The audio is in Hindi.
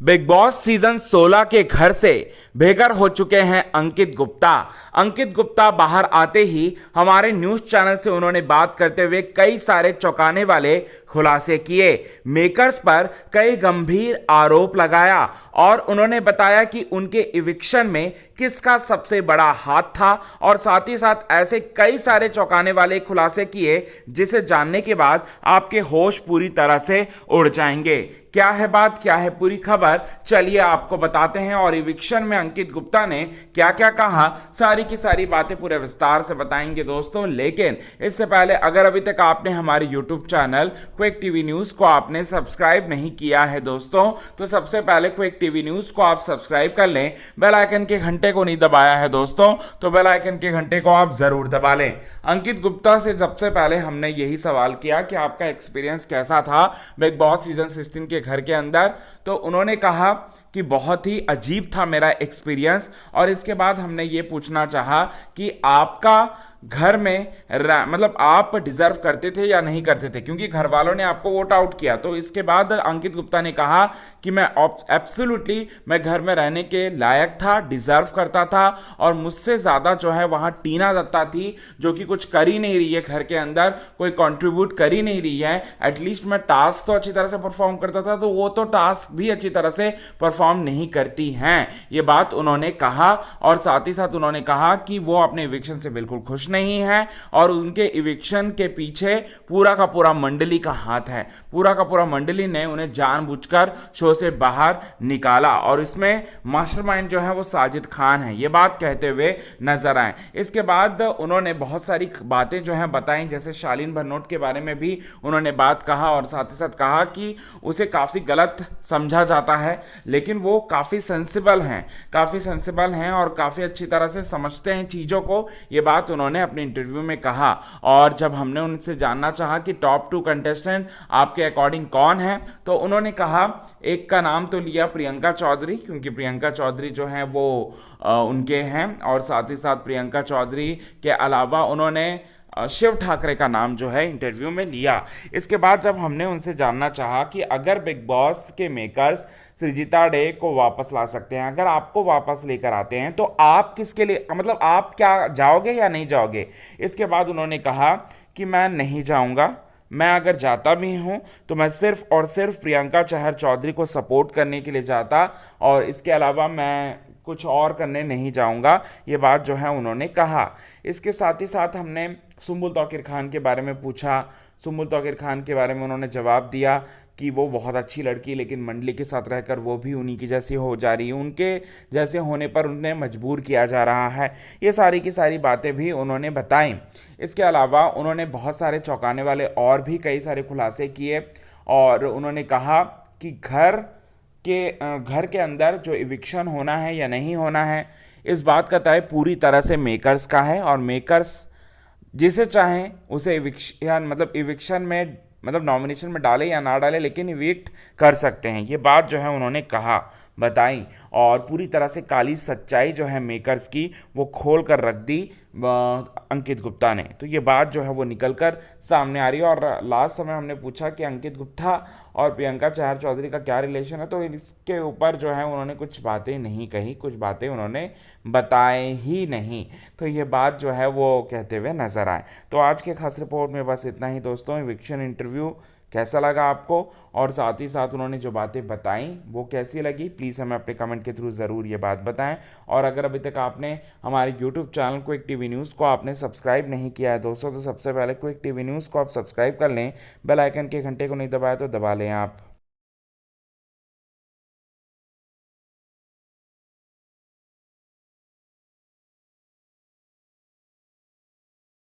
बिग बॉस सीजन 16 के घर से बेघर हो चुके हैं अंकित गुप्ता। अंकित गुप्ता बाहर आते ही हमारे न्यूज चैनल से उन्होंने बात करते हुए कई सारे चौंकाने वाले खुलासे किए, मेकर्स पर कई गंभीर आरोप लगाया और उन्होंने बताया कि उनके इविक्शन में किसका सबसे बड़ा हाथ था और साथ ही साथ ऐसे कई सारे चौंकाने वाले खुलासे किए जिसे जानने के बाद आपके होश पूरी तरह से उड़ जाएंगे। क्या है बात, क्या है पूरी खबर, चलिए आपको बताते हैं। और इविक्शन में अंकित गुप्ता ने क्या क्या कहा, सारी की सारी बातें पूरे विस्तार से बताएंगे दोस्तों। लेकिन इससे पहले अगर अभी तक आपने हमारे YouTube channel quick TV news को आपने सब्सक्राइब नहीं किया है दोस्तों, तो सबसे पहले क्विक टीवी न्यूज को आप सब्सक्राइब कर लें। बेल आइकन के घंटे को नहीं दबाया है दोस्तों, तो बेल आइकन के घंटे को आप जरूर दबा लें। अंकित गुप्ता से सबसे पहले हमने यही सवाल किया कि आपका एक्सपीरियंस कैसा था बिग बॉस सीजन 16 के घर के अंदर, तो उन्होंने कहा कि बहुत ही अजीब था मेरा एक्सपीरियंस। और इसके बाद हमने ये पूछना चाहा कि आपका घर में मतलब आप डिजर्व करते थे या नहीं करते थे, क्योंकि घर वालों ने आपको वोट आउट किया। तो इसके बाद अंकित गुप्ता ने कहा कि मैं एब्सोल्युटली मैं घर में रहने के लायक था, डिजर्व करता था और मुझसे ज़्यादा जो है वहाँ टीना दत्ता थी जो कि कुछ कर ही नहीं रही है घर के अंदर, कोई कंट्रीब्यूट कर ही नहीं रही है। एटलीस्ट मैं टास्क तो अच्छी तरह से परफॉर्म करता था, तो वो तो टास्क भी अच्छी तरह से परफॉर्म नहीं करती हैं। ये बात उन्होंने कहा और साथ ही साथ उन्होंने कहा कि वो अपने इविक्शन से बिल्कुल खुश नहीं है और उनके इविक्शन के पीछे पूरा का पूरा मंडली का हाथ है। पूरा का पूरा मंडली ने उन्हें जानबूझकर शो से बाहर निकाला और इसमें मास्टरमाइंड जो है वो साजिद खान है, ये बात कहते हुए नजर आए। इसके बाद उन्होंने बहुत सारी बातें जो हैं बताई, जैसे शालीन भनोट के बारे में भी उन्होंने बात कहा और साथ ही साथ कहा कि उसे काफ़ी गलत समझा जाता है, लेकिन वो काफ़ी सेंसिबल हैं और काफ़ी अच्छी तरह से समझते हैं चीज़ों को। ये बात उन्होंने अपने इंटरव्यू में कहा। और जब हमने उनसे जानना चाहा कि टॉप 2 कंटेस्टेंट आपके अकॉर्डिंग कौन है, तो उन्होंने कहा, एक का नाम तो लिया प्रियंका चौधरी, क्योंकि प्रियंका चौधरी जो है वो उनके हैं, और साथ ही साथ प्रियंका चौधरी के अलावा उन्होंने शिव ठाकरे का नाम जो है इंटरव्यू में लिया। इसके बाद जब हमने उनसे जानना चाहा कि अगर बिग बॉस के मेकर्स सृजिता डे को वापस ला सकते हैं, अगर आपको वापस लेकर आते हैं, तो आप किसके लिए, मतलब आप क्या जाओगे या नहीं जाओगे। इसके बाद उन्होंने कहा कि मैं नहीं जाऊंगा, मैं अगर जाता भी हूं तो मैं सिर्फ और सिर्फ प्रियंका चहर चौधरी को सपोर्ट करने के लिए जाता और इसके अलावा मैं कुछ और करने नहीं जाऊंगा। ये बात जो है उन्होंने कहा। इसके साथ ही साथ हमने सुम्बुल तौकीर खान के बारे में पूछा। सुम्बुल तौकीर खान के बारे में उन्होंने जवाब दिया कि वो बहुत अच्छी लड़की, लेकिन मंडली के साथ रहकर वो भी उन्हीं की जैसी हो जा रही है, उनके जैसे होने पर उन्हें मजबूर किया जा रहा है। ये सारी की सारी बातें भी उन्होंने बताई। इसके अलावा उन्होंने बहुत सारे चौंकाने वाले और भी कई सारे खुलासे किए और उन्होंने कहा कि घर के अंदर जो इविक्शन होना है या नहीं होना है, इस बात का तय पूरी तरह से मेकर्स का है और मेकर्स जिसे चाहें उसे इविक्शन में मतलब नॉमिनेशन में डाले या ना डाले, लेकिन इविक्ट कर सकते हैं। ये बात जो है उन्होंने कहा, बताई और पूरी तरह से काली सच्चाई जो है मेकर्स की वो खोल कर रख दी अंकित गुप्ता ने। तो ये बात जो है वो निकल कर सामने आ रही है। और लास्ट समय हमने पूछा कि अंकित गुप्ता और प्रियंका चहर चौधरी का क्या रिलेशन है, तो इसके ऊपर जो है उन्होंने कुछ बातें नहीं कही, कुछ बातें उन्होंने बताए ही नहीं। तो ये बात जो है वो कहते हुए नजर आए। तो आज के खास रिपोर्ट में बस इतना ही दोस्तों। इविक्शन इंटरव्यू कैसा लगा आपको और साथ ही साथ उन्होंने जो बातें बताई वो कैसी लगी, प्लीज़ हमें अपने कमेंट के थ्रू ज़रूर ये बात बताएं। और अगर अभी तक आपने हमारे YouTube channel quick TV news को आपने सब्सक्राइब नहीं किया है दोस्तों, तो सबसे पहले क्विक टीवी न्यूज़ को आप सब्सक्राइब कर लें। बेल आइकन के घंटे को नहीं दबाया तो दबा लें आप।